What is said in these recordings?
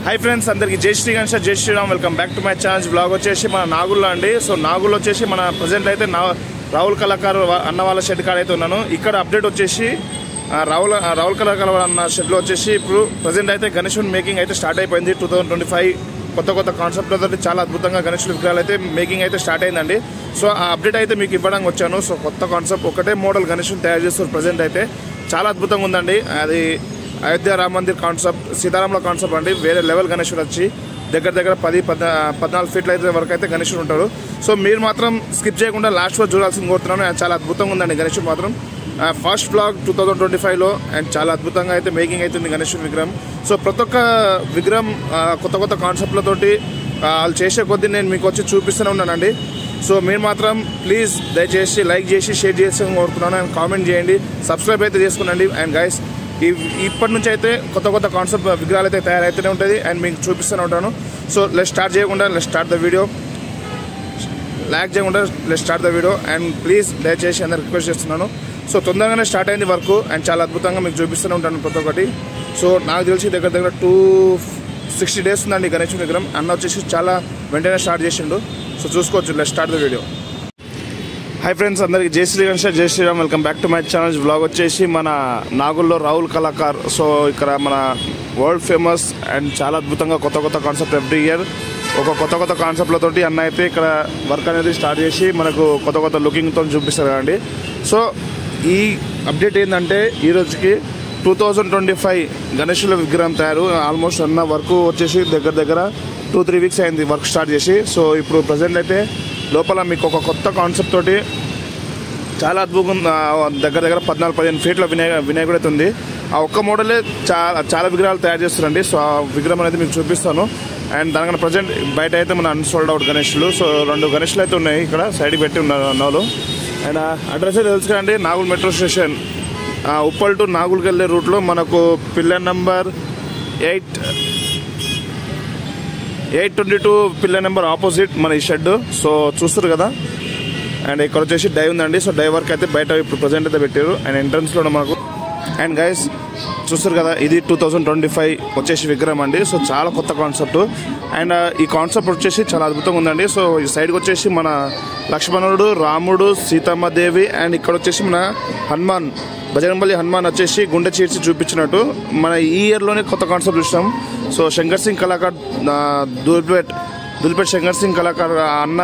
Hi friends अंदर की जय श्री गणेश जय Shriram welcome back to my channel blog वच्चेसी मन नागुल्लो अंडी सो नागुल्लो वच्चेसी मन प्रेजेंट अयिते राहुल कलाकार अन्न वाला शेड काड अयिते उन्नानु इक्कड अपडेट वच्चेसी राहुल कलाकार अन्न शेड लो वच्चेसी इप्पुडु प्रेजेंट अयिते गणेशुनि मेकिंग अयिते स्टार्ट अयिपोयिंది 2025 కొత్త కాన్సెప్ట్ తోటి చాలా అద్భుతంగా గణేశుల విగ్రహాలు అయితే మేకింగ్ అయితే స్టార్ట్ అయిందండి. సో ఆ అప్డేట్ అయితే మీకు ఇవ్వడానికి వచ్చాను. సో కొత్త కాన్సెప్ట్ ఒకటే మోడల్ గణేశుని తయారు చేస్తారు ప్రెజెంట్ అయితే చాలా అద్భుతంగా ఉందండి. అది అయోధ్య రామ మందిర్ కాన్సెప్ట్ సీతారాముల కాన్సెప్ట్ అండి. వేరే లెవెల్ గణేశుడు వచ్చి దగ్గర 10-14 ఫీట్ల అయితే వరకు అయితే గణేశుడు ఉంటారు. సో మీరు మాత్రం స్కిప్ చేయకుండా లాస్ట్ వరకు చూడాల్సింది కోరుతున్నాను. చాలా అద్భుతంగా ఉందండి గణేశుడు మాత్రం. ఫస్ట్ బ్లాగ్ 2025లో అండ్ చాలా అద్భుతంగా అయితే మేకింగ్ అవుతుంది గణేశుని విగ్రహం. సో ప్రతి ఒక్క విగ్రహం కొత్త కాన్సెప్ట్లతోటి వాళ్ళు చేసే కొద్దీ నేను మీకు వచ్చి చూపిస్తూనే ఉన్నానండి. సో మీరు మాత్రం ప్లీజ్ దయచేసి లైక్ చేసి షేర్ చేసి కోరుతున్నాను అండ్ కామెంట్ చేయండి, సబ్స్క్రైబ్ అయితే చేసుకునండి. అండ్ గైస్ ఇప్పటి నుంచి అయితే కొత్త కాన్సెప్ట్ విగ్రహాలు అయితే తయారైతేనే ఉంటుంది అండ్ మీకు చూపిస్తూనే ఉంటాను. So let's start the video. Like చేయకుండా let's start the video and please దయచేసి అందరు రిక్వెస్ట్ చేస్తున్నాను. సో తొందరగానే స్టార్ట్ అయింది వర్క్ అండ్ చాలా అద్భుతంగా మీకు చూపిస్తూనే ఉంటాను ప్రతి ఒక్కటి. సో నాకు తెలిసి దగ్గర 260 డేస్ ఉందండి గణేశుని విగ్రహం. అన్న వచ్చేసి చాలా వెంటనే స్టార్ట్ చేసిండు. సో చూసుకోవచ్చు. Let's start the video. Hi friends అందరికి జై శ్రీ గణేష్ జై Shriram welcome back to my channel blog వచ్చేసి మన నాగుల్లో రాహుల్ కళాకార్. సో ఇక్కడ మన వరల్డ్ ఫేమస్ అండ్ చాలా అద్భుతంగా కొత్త కాన్సెప్ట్ ఎవ్రీ ఇయర్ ఒక కొత్త కాన్సెప్ట్లతోటి అన్న అయితే ఇక్కడ వర్క్ అనేది స్టార్ట్ చేసి మనకు కొత్త లుకింగ్తో చూపిస్తారు కదండి. సో ఈ అప్డేట్ ఏంటంటే ఈరోజుకి 2025 గణేశుల విగ్రహం తయారు ఆల్మోస్ట్ అన్న వర్క్ వచ్చేసి దగ్గర 2-3 వీక్స్ అయింది వర్క్ స్టార్ట్ చేసి. సో ఇప్పుడు ప్రజెంట్ అయితే లోపల మీకు ఒక కొత్త కాన్సెప్ట్ తోటి చాలా అద్భుతంగా దగ్గర 14-15 ఫీట్ల వినాయకుడు అయితే ఉంది. ఆ ఒక్క మోడలే చాలా విగ్రహాలు తయారు చేస్తారండి. సో ఆ విగ్రహం అనేది మీకు చూపిస్తాను. అండ్ దానికన్నా ప్రజెంట్ బయట అయితే మన అన్సోల్డ్ అవుట్ గణేశులు. సో 2 గణేశులు అయితే ఉన్నాయి ఇక్కడ సైడ్కి పెట్టి ఉన్నారు అన్నోళ్ళు. అండ్ అడ్రస్ అయితే తెలుసు కదండి, Nagole metro station Uppal to నాగుల్కి వెళ్ళే రూట్లో మనకు pillar number 822 pillar number opposite మన ఈ షెడ్. సో చూస్తారు కదా. అండ్ ఇక్కడ వచ్చేసి డై ఉందండి. సో డై వర్క్ అయితే బయట ఇప్పుడు ప్రజెంట్ అయితే పెట్టారు అండ్ ఎంట్రన్స్లో మనకు. అండ్ గైస్ చూస్తారు కదా, ఇది 2025 వచ్చేసి విగ్రహం అండి. సో చాలా కొత్త కాన్సెప్ట్ అండ్ ఈ కాన్సెప్ట్ వచ్చేసి చాలా అద్భుతంగా ఉందండి. సో ఈ సైడ్కి వచ్చేసి మన లక్ష్మణుడు, రాముడు, సీతమ్మదేవి అండ్ ఇక్కడ వచ్చేసి మన హనుమాన్ బజరంగబలి హనుమాన్ వచ్చేసి గుండె చీర్చి చూపించినట్టు మన ఈ ఇయర్లోనే కొత్త కాన్సెప్ట్ చూసినాం. సో శంకర్ సింగ్ కళాకార్ దుల్పేట్ శంకర్ సింగ్ కళాకార్ అన్న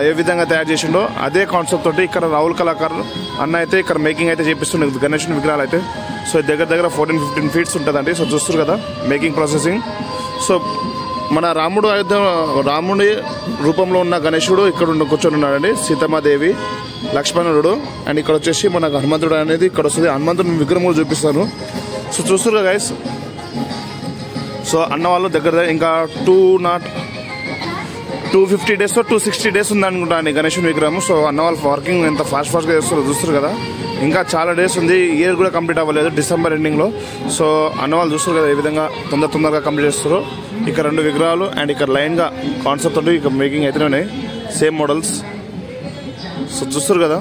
ఏ విధంగా తయారు చేసిండో అదే కాన్సెప్ట్ తోటి ఇక్కడ రాహుల్ కళాకార్ అన్న అయితే ఇక్కడ మేకింగ్ అయితే చేపిస్తుండే గణేశుని విగ్రహాలు అయితే. సో దగ్గర 14-15 ఫీట్స్ ఉంటుందండి. సో చూస్తారు కదా మేకింగ్ ప్రాసెసింగ్. సో మన రాముడి రూపంలో ఉన్న గణేశుడు ఇక్కడ కూర్చొని ఉన్నాడండి. సీతమ్మాదేవి, లక్ష్మణుడు అండ్ ఇక్కడ వచ్చేసి మనకు హనుమంతుడు అనేది ఇక్కడ వస్తుంది. హనుమంతుడి విగ్రహం కూడా చూపిస్తాను. సో చూస్తారు కదా గైస్. సో అన్న వాళ్ళు దగ్గర ఇంకా 250 డేస్ 260 డేస్ ఉందనుకుంటా అండి గణేశుని విగ్రహం. సో అన్న వాళ్ళు వర్కింగ్ ఎంత ఫాస్ట్గా చేస్తారో చూస్తారు కదా. ఇంకా చాలా డేస్ ఉంది. ఇయర్ కూడా కంప్లీట్ అవ్వలేదు, డిసెంబర్ ఎండింగ్లో. సో అన్న వాళ్ళు చూస్తారు కదా ఏ విధంగా తొందరగా కంప్లీట్ చేస్తారు. ఇక్కడ 2 విగ్రహాలు అండ్ ఇక్కడ లైన్గా కాన్సెప్ట్ తోటి ఇక్కడ మేకింగ్ అయితేనే ఉన్నాయి సేమ్ మోడల్స్. సో చూస్తారు కదా.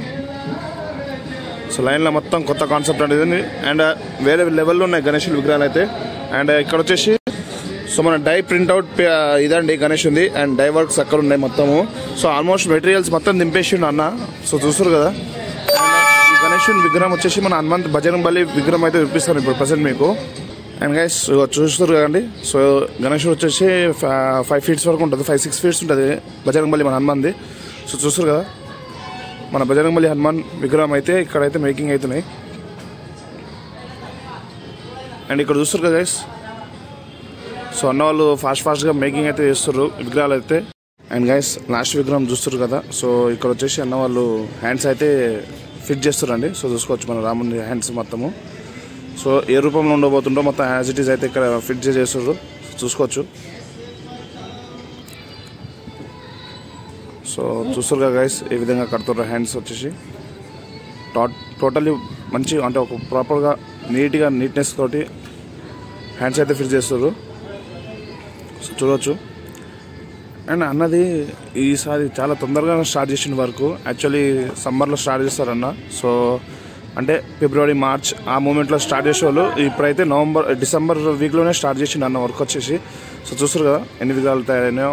సో లైన్లో మొత్తం కొత్త కాన్సెప్ట్ అనేది అండ్ వేరే లెవెల్లో ఉన్నాయి గణేశుల విగ్రహాలు అయితే. అండ్ ఇక్కడ వచ్చేసి సో మన డై ప్రింట్అవుట్ ఇదండి గణేష్ ఉంది అండ్ డై వర్క్స్ అక్కడ ఉన్నాయి మొత్తము. సో ఆల్మోస్ట్ మెటీరియల్స్ మొత్తం దింపేసిండు అన్న. సో చూస్తారు కదా. ఈ గణేశుని విగ్రహం వచ్చేసి మన హనుమంత్ బజరంగబలి విగ్రహం అయితే చూపిస్తాను ఇప్పుడు ప్రజెంట్ మీకు. అండ్ గైస్ చూస్తారు కదండి. సో గణేశుడు వచ్చేసి 5 ఫీట్స్ వరకు ఉంటుంది, 5-6 ఫీట్స్ ఉంటుంది బజరంగబలి మన హనుమాన్ది. సో చూస్తారు కదా మన బజరంగబలి హనుమాన్ విగ్రహం అయితే ఇక్కడైతే మేకింగ్ అవుతున్నాయి. అండ్ ఇక్కడ చూస్తారు కదా గైస్. సో అన్న వాళ్ళు ఫాస్ట్గా మేకింగ్ అయితే చేస్తారు విగ్రహాలు అయితే. అండ్ గైస్ లాస్ట్ విగ్రహం చూస్తారు కదా. సో ఇక్కడ వచ్చేసి అన్న వాళ్ళు హ్యాండ్స్ అయితే ఫిట్ చేస్తారండి. సో చూసుకోవచ్చు మన రాముని హ్యాండ్స్ మొత్తము. సో ఏ రూపంలో ఉండబోతుండో మొత్తం యాజ్ ఇట్ ఈస్ అయితే ఇక్కడ ఫిట్ చేస్తారు చూసుకోవచ్చు. సో చూస్తారు కదా గైస్ ఏ విధంగా కడుతున్నారు హ్యాండ్స్ వచ్చేసి టోటల్లీ మంచి అంటే ఒక ప్రాపర్గా నీట్నెస్ తోటి హ్యాండ్స్ అయితే ఫిట్ చేస్తారు. సో చూడవచ్చు. అండ్ అన్నది ఈసారి చాలా తొందరగా స్టార్ట్ చేసిన వరకు యాక్చువల్లీ సమ్మర్లో స్టార్ట్ చేస్తారన్న. సో అంటే ఫిబ్రవరి మార్చ్ ఆ మూమెంట్లో స్టార్ట్ చేసేవాళ్ళు. ఇప్పుడైతే డిసెంబర్ వీక్లోనే స్టార్ట్ చేసిండు అన్న వర్క్ వచ్చేసి. సో చూస్తారు కదా ఎన్ని విగ్రహాలు తయారైనాయో,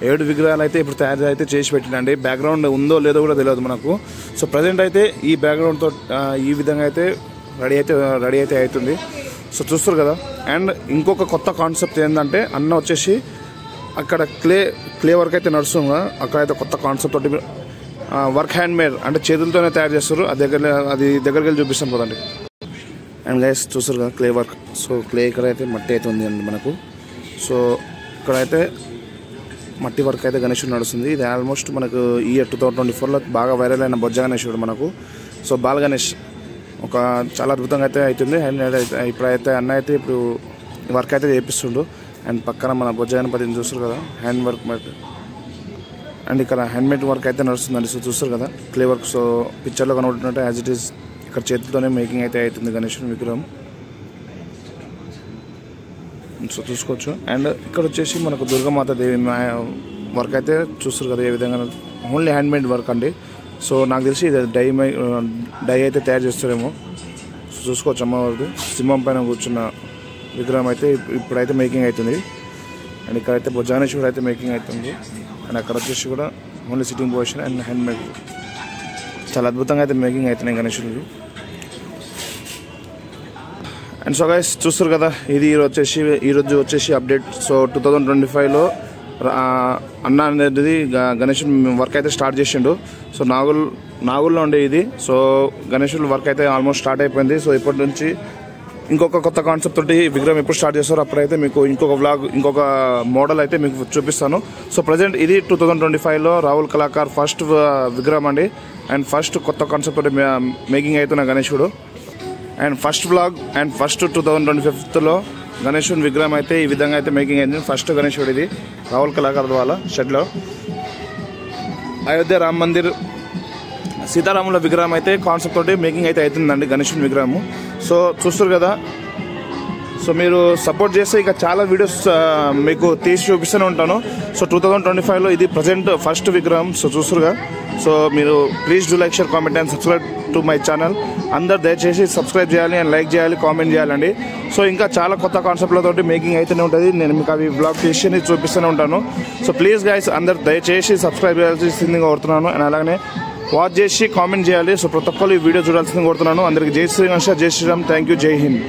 7 విగ్రహాలు అయితే ఇప్పుడు తయారు అయితే చేసి పెట్టినండి. బ్యాక్గ్రౌండ్ ఉందో లేదో కూడా తెలియదు మనకు. సో ప్రజెంట్ అయితే ఈ బ్యాక్గ్రౌండ్తో ఈ విధంగా అయితే రెడీ అయితే అవుతుంది. సో చూస్తారు కదా. అండ్ ఇంకొక కొత్త కాన్సెప్ట్ ఏంటంటే అన్న వచ్చేసి అక్కడ క్లే వర్క్ అయితే నడుస్తుంది కదా, అక్కడైతే కొత్త కాన్సెప్ట్ తోటి వర్క్ హ్యాండ్ మేడ్ అంటే చేతులతోనే తయారు చేస్తారు. అది దగ్గరికి వెళ్ళి చూపిస్తాం కదండి. అండ్ గైస్ చూస్తారు కదా క్లే వర్క్. సో క్లే ఇక్కడైతే మట్టి అయితే ఉంది అండి మనకు. సో ఇక్కడైతే మట్టి వర్క్ అయితే గణేశుడు నడుస్తుంది. ఇది ఆల్మోస్ట్ మనకు ఈ 2024లో బాగా వైరల్ అయిన బొజ్జ గణేశుడు మనకు. సో బాల గణేష్ చాలా అద్భుతంగా అయితే అవుతుంది. అండ్ ఇప్పుడైతే అన్న అయితే ఇప్పుడు వర్క్ అయితే చేపిస్తుండు. అండ్ పక్కన మన బొజ్జ గణపతిని చూస్తారు కదా హ్యాండ్ వర్క్ అండ్ ఇక్కడ హ్యాండ్మేడ్ వర్క్ అయితే నడుస్తుందండి. సో చూస్తారు కదా క్లే వర్క్. సో పిక్చర్లో కనబడుతుంటే యాజ్ ఇట్ ఈస్ ఇక్కడ చేతితోనే మేకింగ్ అయితే అవుతుంది గణేశుని విగ్రహం. సో చూసుకోవచ్చు. అండ్ ఇక్కడ వచ్చేసి మనకు దుర్గామాత దేవి వర్క్ అయితే చూస్తారు కదా ఏ విధంగా, ఓన్లీ హ్యాండ్మేడ్ వర్క్ అండి. సో నాకు తెలిసి ఇది డై అయితే తయారు చేస్తారేమో. సో చూసుకోవచ్చు అమ్మవారిది సింహం పైన కూర్చున్న విగ్రహం అయితే ఇప్పుడైతే మేకింగ్ అవుతుంది. అండ్ ఇక్కడైతే బొజ్జ గణేశుడు అయితే మేకింగ్ అవుతుంది. అండ్ అక్కడ వచ్చేసి కూడా only sitting position and handmade చాలా అద్భుతంగా అయితే మేకింగ్ అవుతున్నాయి గణేశుడికి. అండ్ సో గైస్ చూస్తారు కదా ఇది ఈరోజు వచ్చేసి అప్డేట్. సో 2025లో అన్న అనేది గణేశుడు వర్క్ అయితే స్టార్ట్ చేసిండు. సో నాగుల్లో ఉండే ఇది. సో గణేశుడు వర్క్ అయితే ఆల్మోస్ట్ స్టార్ట్ అయిపోయింది. సో ఇప్పటి నుంచి ఇంకొక కొత్త కాన్సెప్ట్ తోటి విగ్రహం ఎప్పుడు స్టార్ట్ చేస్తారో అప్పుడైతే మీకు ఇంకొక మోడల్ అయితే మీకు చూపిస్తాను. సో ప్రజెంట్ ఇది 2025లో రాహుల్ కళాకార్ ఫస్ట్ విగ్రహం అండి. అండ్ ఫస్ట్ కొత్త కాన్సెప్ట్ తోటి మేకింగ్ అవుతున్న గణేశుడు. And first vlog and first 2025లో గణేశుని విగ్రహం అయితే ఈ విధంగా అయితే మేకింగ్ అయింది. ఫస్ట్ గణేశుడు ఇది రాహుల్ కళాకార్ వాళ్ళ షెడ్లో. అయోధ్య రామ్ మందిర్ సీతారాముల విగ్రహం అయితే కాన్సెప్ట్ తోటి మేకింగ్ అయితే అవుతుందండి గణేశుని విగ్రహము. సో చూస్తారు కదా. సో మీరు సపోర్ట్ చేస్తే ఇక చాలా వీడియోస్ మీకు తీసి చూపిస్తూనే ఉంటాను. సో 2025లో ఇది ప్రజెంట్ ఫస్ట్ విగ్రహం. సో చూస్తురుగా. సో మీరు please do like, share, comment and subscribe to my channel. అందరు దయచేసి సబ్స్క్రైబ్ చేయాలి అండ్ లైక్ చేయాలి, కామెంట్ చేయాలండి. సో ఇంకా చాలా కొత్త కాన్సెప్ట్లతోటి మేకింగ్ అయితేనే ఉంటుంది. నేను మీకు అవి బ్లాగ్ చేసి చూపిస్తూనే ఉంటాను. సో ప్లీజ్ గైస్ అందరు దయచేసి సబ్స్క్రైబ్ చేయాల్సిందిగా కోరుతున్నాను. అండ్ అలాగే వాచ్ చేసి కామెంట్ చేయాలి. సో ప్రతి ఒక్కరు ఈ వీడియో చూడాల్సిందిగా కోరుతున్నాను. అందరికి జై శ్రీరామ్, జై శ్రీరామ్, థ్యాంక్ యూ, జై హింద్.